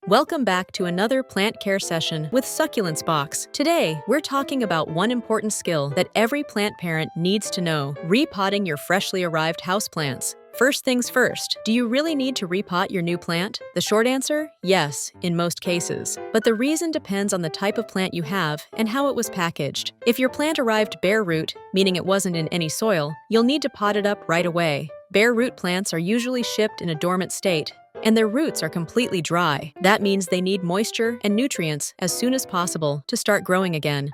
Welcome back to another plant care session with Succulents Box. Today, we're talking about one important skill that every plant parent needs to know: repotting your freshly arrived houseplants. First things first, do you really need to repot your new plant? The short answer? Yes, in most cases. But the reason depends on the type of plant you have and how it was packaged. If your plant arrived bare root, meaning it wasn't in any soil, you'll need to pot it up right away. Bare root plants are usually shipped in a dormant state, and their roots are completely dry. That means they need moisture and nutrients as soon as possible to start growing again.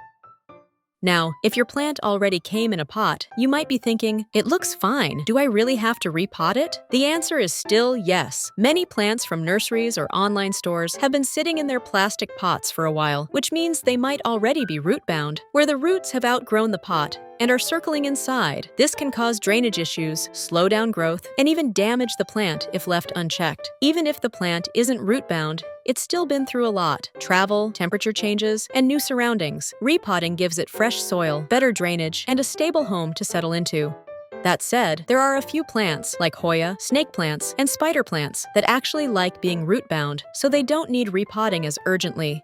Now, if your plant already came in a pot, you might be thinking, it looks fine. Do I really have to repot it? The answer is still yes. Many plants from nurseries or online stores have been sitting in their plastic pots for a while, which means they might already be root-bound, where the roots have outgrown the pot and are circling inside. This can cause drainage issues, slow down growth, and even damage the plant if left unchecked. Even if the plant isn't root-bound, it's still been through a lot: travel, temperature changes, and new surroundings. Repotting gives it fresh soil, better drainage, and a stable home to settle into. That said, there are a few plants, like Hoya, snake plants, and spider plants, that actually like being root-bound, so they don't need repotting as urgently.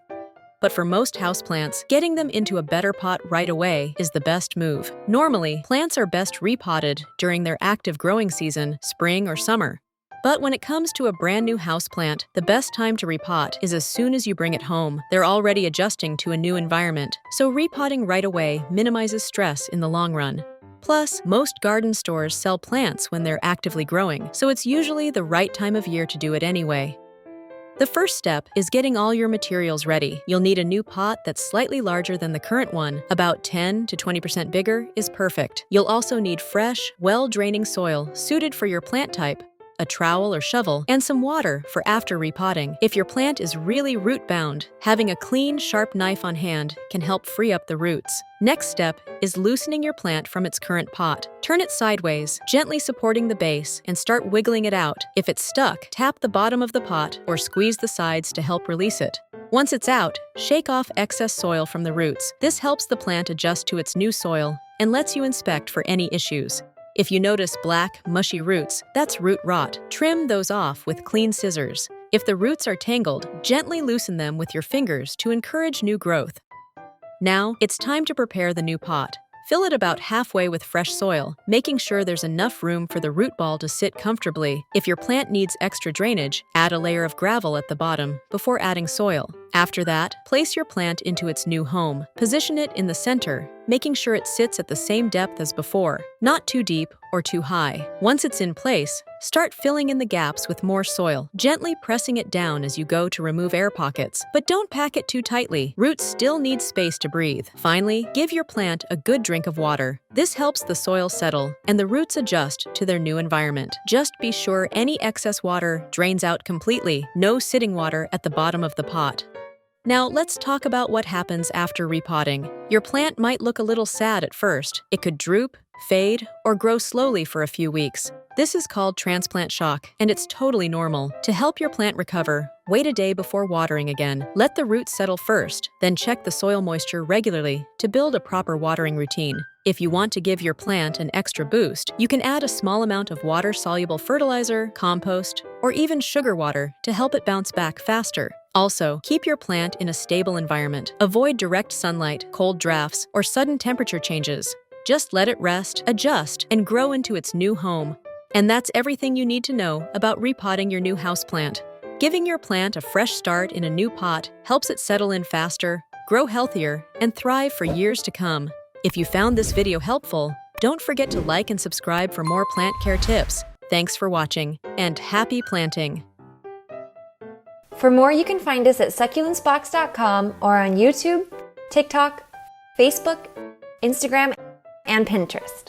But for most houseplants, getting them into a better pot right away is the best move. Normally, plants are best repotted during their active growing season, spring or summer. But when it comes to a brand new houseplant, the best time to repot is as soon as you bring it home. They're already adjusting to a new environment, so repotting right away minimizes stress in the long run. Plus, most garden stores sell plants when they're actively growing, so it's usually the right time of year to do it anyway. The first step is getting all your materials ready. You'll need a new pot that's slightly larger than the current one. About 10 to 20% bigger is perfect. You'll also need fresh, well-draining soil suited for your plant type, a trowel or shovel, and some water for after repotting. If your plant is really root-bound, having a clean, sharp knife on hand can help free up the roots. Next step is loosening your plant from its current pot. Turn it sideways, gently supporting the base, and start wiggling it out. If it's stuck, tap the bottom of the pot or squeeze the sides to help release it. Once it's out, shake off excess soil from the roots. This helps the plant adjust to its new soil and lets you inspect for any issues. If you notice black, mushy roots, that's root rot. Trim those off with clean scissors. If the roots are tangled, gently loosen them with your fingers to encourage new growth. Now, it's time to prepare the new pot. Fill it about halfway with fresh soil, making sure there's enough room for the root ball to sit comfortably. If your plant needs extra drainage, add a layer of gravel at the bottom before adding soil. After that, place your plant into its new home. Position it in the center, making sure it sits at the same depth as before, not too deep or too high. Once it's in place, start filling in the gaps with more soil, gently pressing it down as you go to remove air pockets. But don't pack it too tightly. Roots still need space to breathe. Finally, give your plant a good drink of water. This helps the soil settle and the roots adjust to their new environment. Just be sure any excess water drains out completely. No sitting water at the bottom of the pot. Now, let's talk about what happens after repotting. Your plant might look a little sad at first. It could droop, fade, or grow slowly for a few weeks. This is called transplant shock, and it's totally normal. To help your plant recover, wait a day before watering again. Let the roots settle first, then check the soil moisture regularly to build a proper watering routine. If you want to give your plant an extra boost, you can add a small amount of water-soluble fertilizer, compost, or even sugar water to help it bounce back faster. Also, keep your plant in a stable environment. Avoid direct sunlight, cold drafts, or sudden temperature changes. Just let it rest, adjust, and grow into its new home. And that's everything you need to know about repotting your new houseplant. Giving your plant a fresh start in a new pot helps it settle in faster, grow healthier, and thrive for years to come. If you found this video helpful, don't forget to like and subscribe for more plant care tips. Thanks for watching, and happy planting! For more, you can find us at succulentsbox.com or on YouTube, TikTok, Facebook, Instagram, and Pinterest.